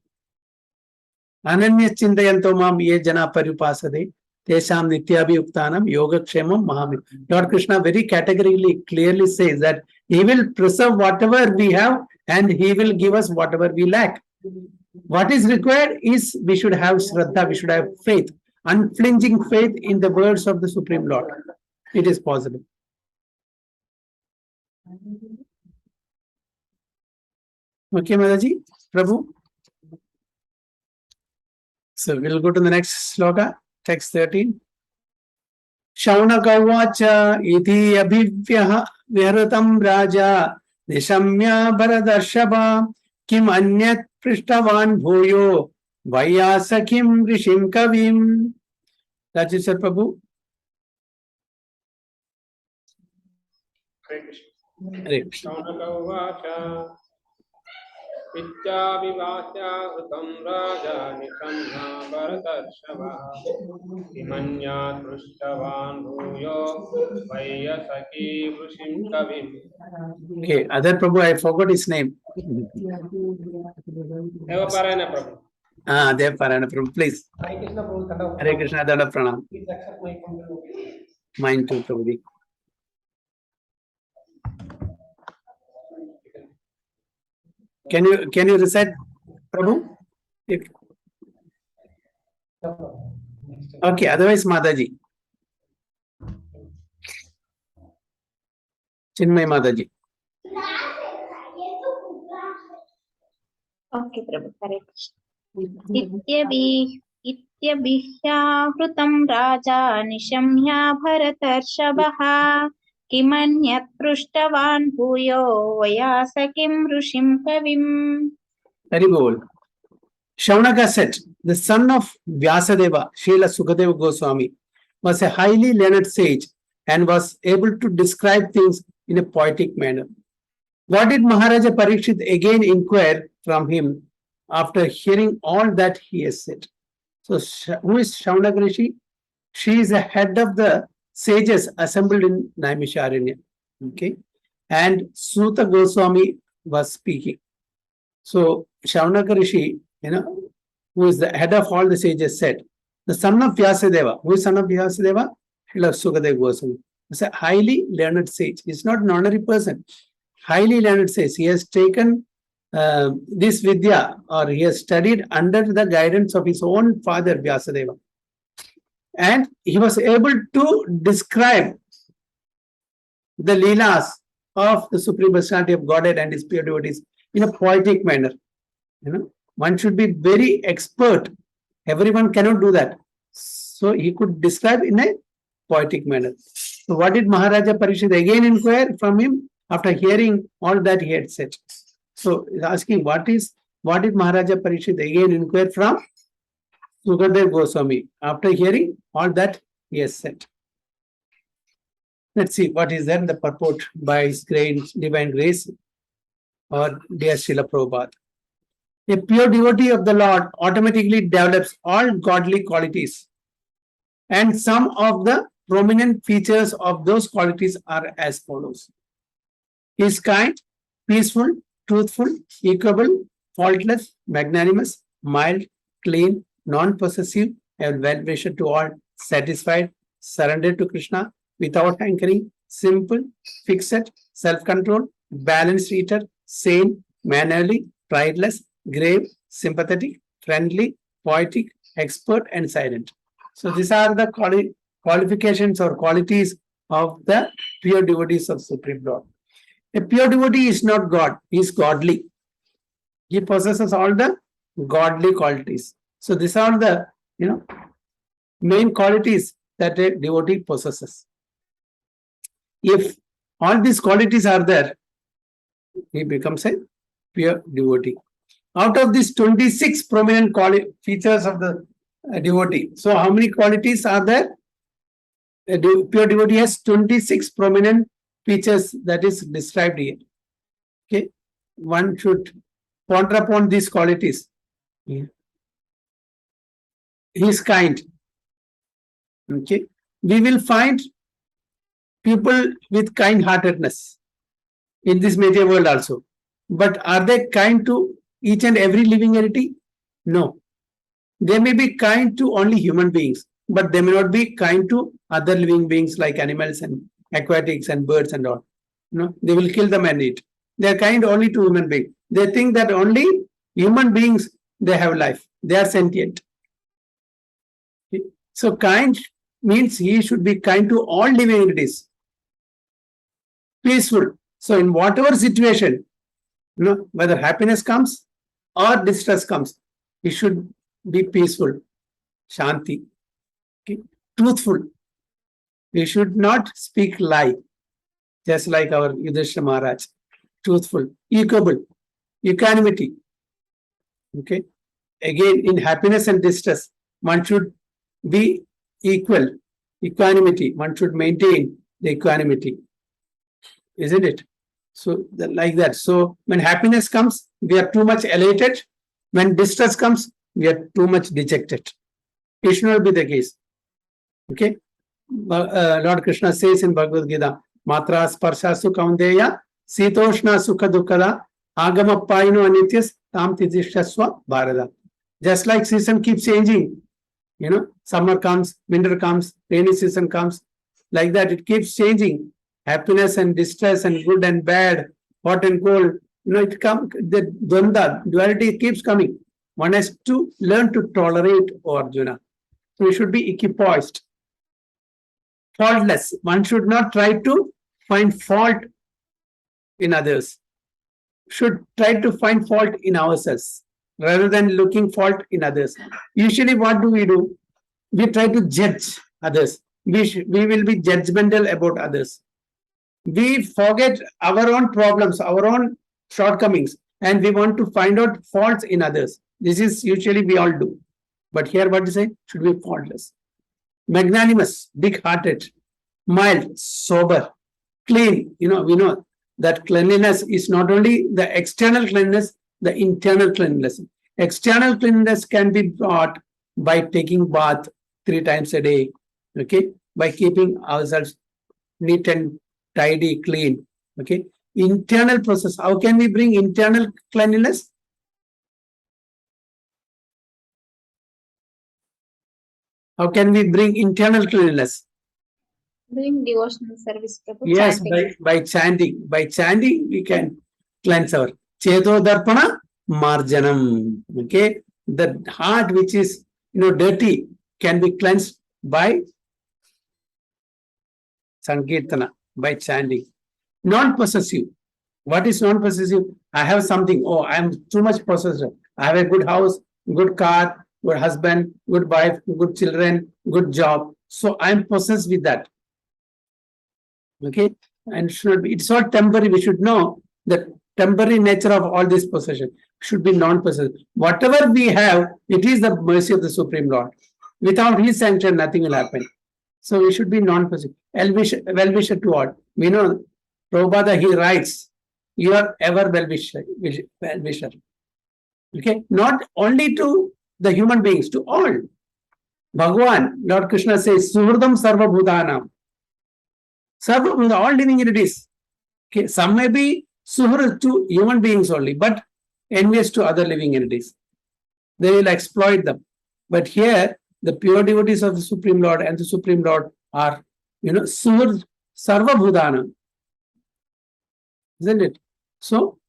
Ananya chintayanto mam ye jana paripasade tesham nityabhiyuktanam yogakshemam mahami. Lord Krishna very categorically clearly says that he will preserve whatever we have and he will give us whatever we lack. What is required is we should have Shraddha, we should have faith, unflinching faith in the words of the Supreme Lord. It is possible. Okay, Mataji, Prabhu. So we'll go to the next sloka, text 13. Shaunaka vacha iti abhivyaha viharatam raja nishamya bharadarshava kim anyat prishtavan bhuyo vayasa kim rishim kavim. That's it, Sir Prabhu. Hare Krishna. Shaunaka vacha Vichyavivacha Hutam Raja Nishamya Bharatarshava Himanyat Prushtavan Bhuyo Vayasaki Vrushim Kavim. Okay, other Prabhu, I forgot his name. Devaparayana Prabhu. Devaparayana Prabhu, please. Hare Krishna Prabhu. Hare Krishna, Dada Pranam. Please accept my compliment. Mine too, Prabhuji. Can you recite, Prabhu? Okay, otherwise Mataji. Chinmay Mataji. Okay, Prabhu. Hare Krishna. Ityabhihyavrtam raja nishamya bharatarshavaha kimanyat prushtavan bhuyo vayasa kim rushim kavim. Very good. Shaunaka said, the son of Vyasadeva, Srila Sukadeva Goswami, was a highly learned sage and was able to describe things in a poetic manner. What did Maharaja Parikshit again inquire from him after hearing all that he has said? So, who is Shaunaka Rishi? She is the head of the sages assembled in Naimisharanya. Okay, and Suta Goswami was speaking. So, Shaunaka Rishi, who is the head of all the sages, said, the son of Vyasadeva. Who is son of Vyasadeva? Sukadeva Goswami. He's a highly learned sage. He's not an ordinary person. Highly learned sage. He has taken this Vidya, or he has studied under the guidance of his own father, Vyasadeva. And he was able to describe the Leelas of the Supreme Personality of Godhead and his pure devotees in a poetic manner. One should be very expert. Everyone cannot do that. So he could describe in a poetic manner. So what did Maharaja Parikshit again inquire from him After hearing all that he had said. So he's asking, what did Maharaja Parikshit again inquire from Sukadev Goswami? After hearing all that he has said. Let's see what is then the purport by His divine grace or dear Srila Prabhupada. A pure devotee of the Lord automatically develops all godly qualities, and some of the prominent features of those qualities are as follows. He is kind, peaceful, truthful, equable, faultless, magnanimous, mild, clean, non-possessive, and well-wished to all, satisfied, surrendered to Krishna, without hankering, simple, fixed, self-controlled, balanced eater, sane, mannerly, prideless, grave, sympathetic, friendly, poetic, expert, and silent. So these are the qualifications or qualities of the pure devotees of Supreme Lord. A pure devotee is not God, he is godly. He possesses all the godly qualities. So these are the main qualities that a devotee possesses. If all these qualities are there, he becomes a pure devotee. Out of these 26 prominent features of the devotee, so how many qualities are there? A pure devotee has 26 prominent features that is described here. Okay, one should ponder upon these qualities. He is kind. Okay, we will find people with kind-heartedness in this material world also. But are they kind to each and every living entity? No. They may be kind to only human beings, but they may not be kind to other living beings like animals and aquatics and birds and all. They will kill them and eat. They are kind only to human beings. They think that only human beings, they have life. They are sentient. Okay. So kind means he should be kind to all living entities. Peaceful. So in whatever situation, whether happiness comes or distress comes, he should be peaceful. Shanti. Okay. Truthful. We should not speak lie, just like our Yudhishthira Maharaj. Truthful, equable, equanimity. Okay. Again, in happiness and distress, one should be equal. Equanimity. One should maintain the equanimity. Isn't it? So, like that. So, when happiness comes, we are too much elated. When distress comes, we are too much dejected. It should not be the case. Okay. Lord Krishna says in Bhagavad Gita, Matra sparsha sukaundeya, sitoshna sukha dukkada, agama paino anityas, tam tidishaswa bharada. Just like season keeps changing, summer comes, winter comes, rainy season comes, like that it keeps changing. Happiness and distress and good and bad, hot and cold, it comes, the dvanda, duality keeps coming. One has to learn to tolerate, Arjuna. So we should be equipoised. Faultless. One should not try to find fault in others. Should try to find fault in ourselves rather than looking fault in others. Usually what do? We try to judge others. We will be judgmental about others. We forget our own problems, our own shortcomings, and we want to find out faults in others. This is usually we all do. But here what is it? Should be faultless. Magnanimous, big-hearted, mild, sober, clean. We know that cleanliness is not only the external cleanliness, the internal cleanliness. External cleanliness can be brought by taking bath 3 times a day, okay? By keeping ourselves neat and tidy, clean, okay? Internal process. How can we bring internal cleanliness? How can we bring internal cleanliness? Doing devotional service. Prabhu, Yes, chanting. by chanting. By chanting, we can cleanse our Cheto Darpana Marjanam. Okay, the heart which is dirty can be cleansed by Sankirtana, by chanting. Non-possessive. What is non-possessive? I have something. Oh, I am too much possessive. I have a good house, good car, good husband, good wife, good children, good job. So I am possessed with that. Okay. and should not be, it's all temporary. We should know the temporary nature of all this possession. Should be non-possessive. Whatever we have, it is the mercy of the Supreme Lord. Without His sanction, nothing will happen. So we should be non-possessive. Well-wisher to all. We know Prabhupada, he writes, you are ever well-wisher. Okay, not only to the human beings, to all. Bhagavan, Lord Krishna says, Suhridam Sarva Bhutanam. Sarva Bhuta, all living entities. Okay, some may be suhrid to human beings only, but envious to other living entities. They will exploit them. But here, the pure devotees of the Supreme Lord and the Supreme Lord are, suhrid Sarva Bhutanam. Isn't it? So,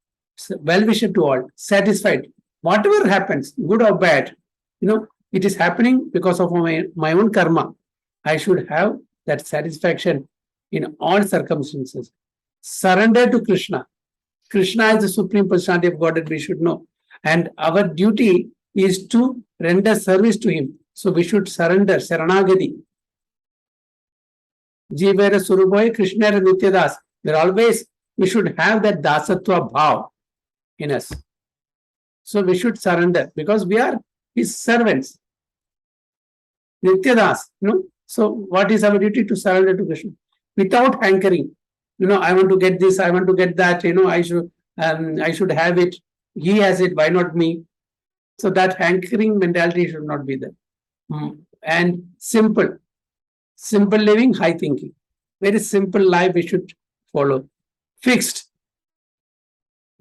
well-wisher to all, satisfied. Whatever happens, good or bad, it is happening because of my own karma. I should have that satisfaction in all circumstances. Surrender to Krishna. Krishna is the Supreme Personality of Godhead, we should know. And our duty is to render service to Him. So we should surrender, Saranagati. Jivera Suruboy, Krishna and Nityadas. We should have that dasatva bhav in us. So we should surrender because we are His servants. Nityadas, So what is our duty? To surrender to Krishna without hankering. I want to get this, I want to get that, I should have it. He has it, why not me? So that hankering mentality should not be there. And simple living, high thinking. Very simple life we should follow. Fixed,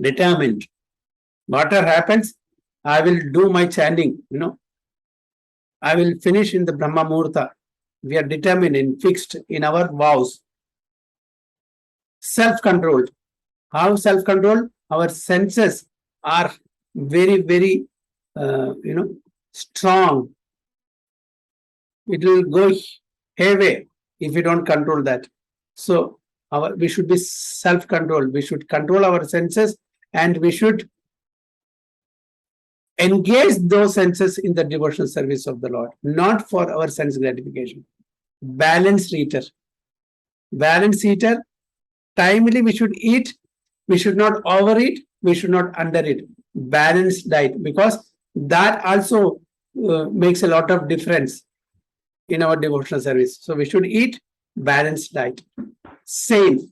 determined. Whatever happens, I will do my chanting, I will finish in the Brahma Muhurta. We are determined and fixed in our vows. Self-controlled. How self-controlled? Our senses are very, very, strong. It will go hayway if we don't control that. So we should be self-controlled. We should control our senses and we should engage those senses in the devotional service of the Lord, not for our sense gratification. Balanced eater. Balanced eater. Timely we should eat. We should not overeat. We should not undereat. Balanced diet, because that also makes a lot of difference in our devotional service. So we should eat balanced diet. Sane,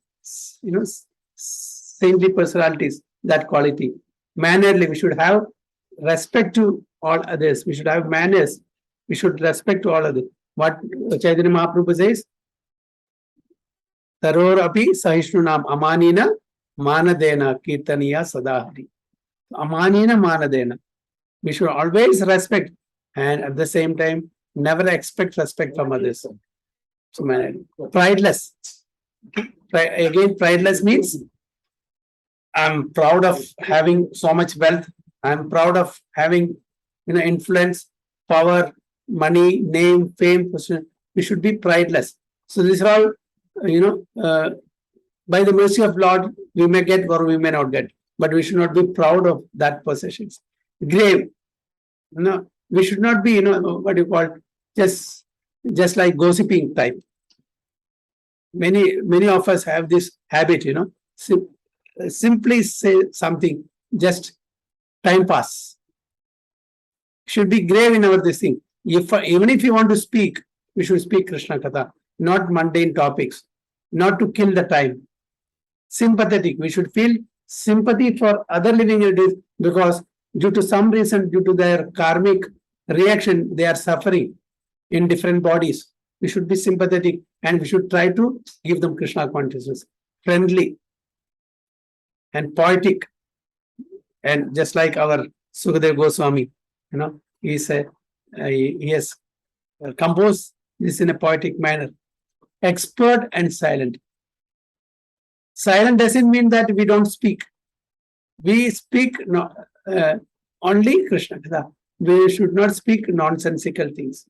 saintly personalities, that quality. Mannerly, we should have respect to all others. We should have manners. We should respect to all others. What Chaitanya Mahaprabhu says, Taror api sahishnunam amanina manadena kirtaniya sadahari. Amanina manadena. We should always respect and at the same time never expect respect from others. So, prideless. Again, prideless means I'm proud of having so much wealth. I'm proud of having, influence, power, money, name, fame. We should be prideless. So these are all, by the mercy of Lord, we may get or we may not get, but we should not be proud of that possessions. Grave. We should not be, what you call, just like gossiping type. Many of us have this habit, simply say something, just time pass. Should be grave in our this thing. Even if you want to speak, we should speak Krishna Katha, not mundane topics, not to kill the time. Sympathetic. We should feel sympathy for other living entities because due to some reason, due to their karmic reaction, they are suffering in different bodies. We should be sympathetic and we should try to give them Krishna consciousness. Friendly and poetic. And just like our Sukadeva Goswami, he said, he has composed this in a poetic manner. Expert and silent. Silent doesn't mean that we don't speak. We speak only Krishna. We should not speak nonsensical things.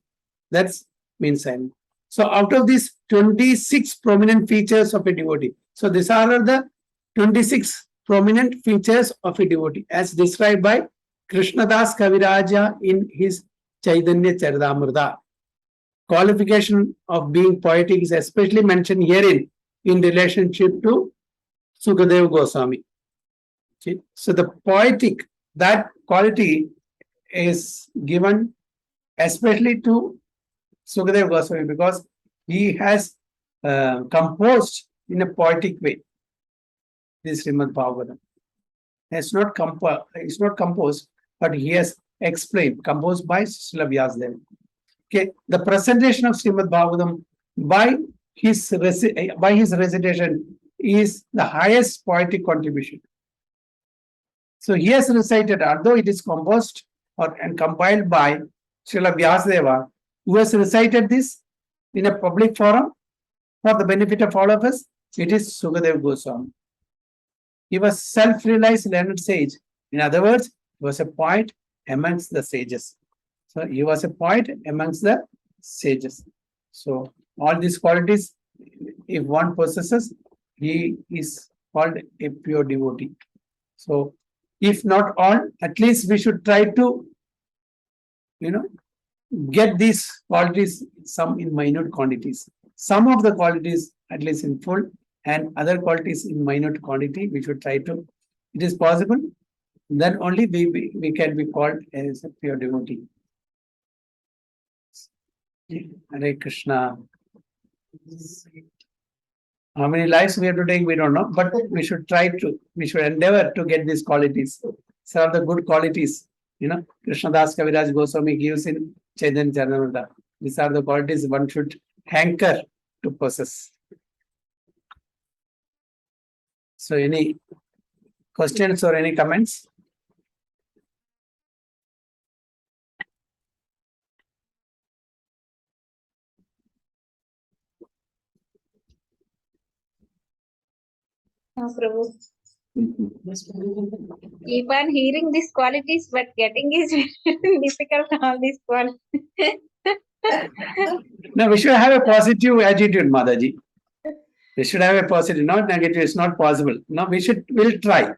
That means silent. So out of these 26 prominent features of a devotee. So these are the 26 prominent features of a devotee as described by Krishnadas Kaviraja in his Chaitanya Charitamrita. Qualification of being poetic is especially mentioned herein in relationship to Sukadeva Goswami. Okay. So the poetic, that quality is given especially to Sukadeva Goswami because he has composed in a poetic way this Srimad Bhagavatam. It's not composed, but he has explained, composed by Srila Vyasadeva. Okay, the presentation of Srimad Bhagavatam by his recitation is the highest poetic contribution. So he has recited, although it is composed and compiled by Srila Vyasadeva, who has recited this in a public forum for the benefit of all of us, it is Sukadeva Goswami. He was self-realized learned sage. In other words, he was a poet amongst the sages. So he was a poet amongst the sages. So all these qualities, if one possesses, he is called a pure devotee. So if not all, at least we should try to, get these qualities, some in minute quantities. Some of the qualities at least in full, and other qualities in minute quantity, we should try to. It is possible, then only we can be called as a pure devotee. Hare Krishna. How many lives we have to take, we don't know, but we should endeavor to get these qualities. Some of the good qualities, Krishna Das Kaviraj Goswami gives in Chaitanya Charitamrita. These are the qualities one should hanker to possess. So any questions or any comments? No, Prabhu. Keep on hearing these qualities, but getting is very difficult. All these qualities. No, we should have a positive attitude, Mataji. We should have a positive, not negative. It's not possible. No, we'll try.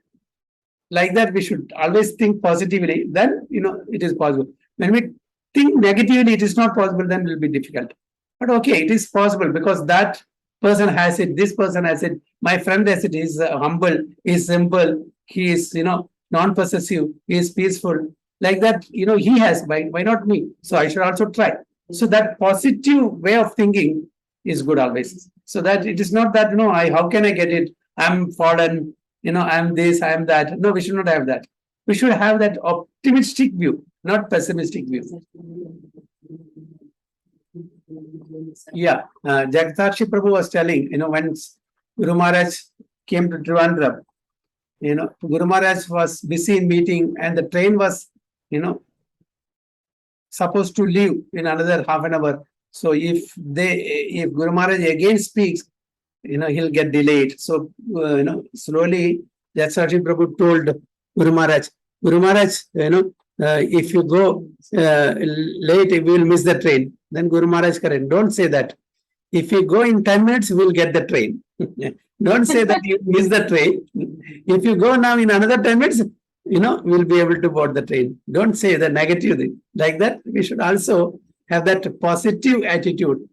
Like that, we should always think positively. Then, it is possible. When we think negatively, it is not possible, then it will be difficult. But okay, it is possible because that person has it, this person has it, my friend has it, he is humble, he is simple, he is, non-possessive, he is peaceful. Like that, he has, why not me? So I should also try. So that positive way of thinking is good always. So that it is not that, how can I get it? I'm fallen, I'm this, I'm that. No, we should not have that. We should have that optimistic view, not pessimistic view. Yeah, Jagatarshi Prabhu was telling, when Guru Maharaj came to Trivandrum, Guru Maharaj was busy in meeting and the train was, supposed to leave in another half an hour. So if Guru Maharaj again speaks, he'll get delayed. So, slowly Jagatarshi Prabhu told Guru Maharaj, if you go late, we will miss the train. Then Guru Maharaj correct, don't say that. If you go in 10 minutes, we'll get the train. Don't say that you miss the train. If you go now in another 10 minutes, we'll be able to board the train. Don't say the negative thing. Like that, we should also have that positive attitude.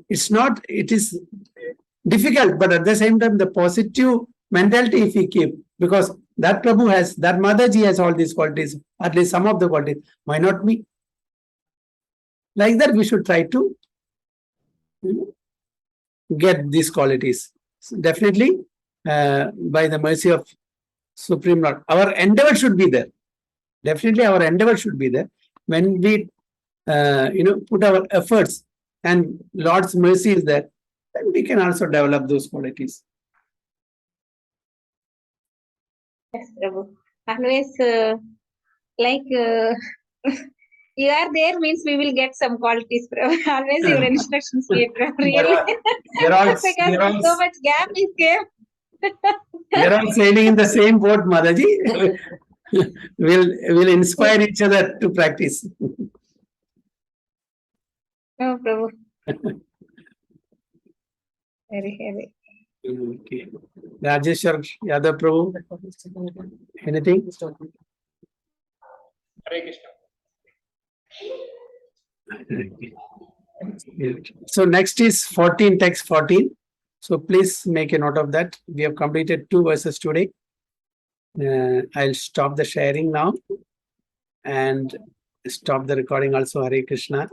It is difficult, but at the same time, the positive mentality if we keep, because that Prabhu has, that Mataji has all these qualities, at least some of the qualities. Why not me? Like that, we should try to get these qualities. So definitely, by the mercy of Supreme Lord, our endeavor should be there. Definitely, our endeavor should be there. When we, put our efforts and Lord's mercy is there, then we can also develop those qualities. Yes, Prabhu. Always you are there means we will get some qualities, Prabhu. Always your instructions here, Prabhu. Really. Because so much gap is there. We are all sailing in the same boat, Mataji. We'll inspire each other to practice. No, Prabhu. Very. Okay. Rajeshwar Yadav Prabhu, anything? Hare Krishna. So next is 14, text 14. So please make a note of that. We have completed 2 verses today. I'll stop the sharing now and stop the recording also. Hare Krishna.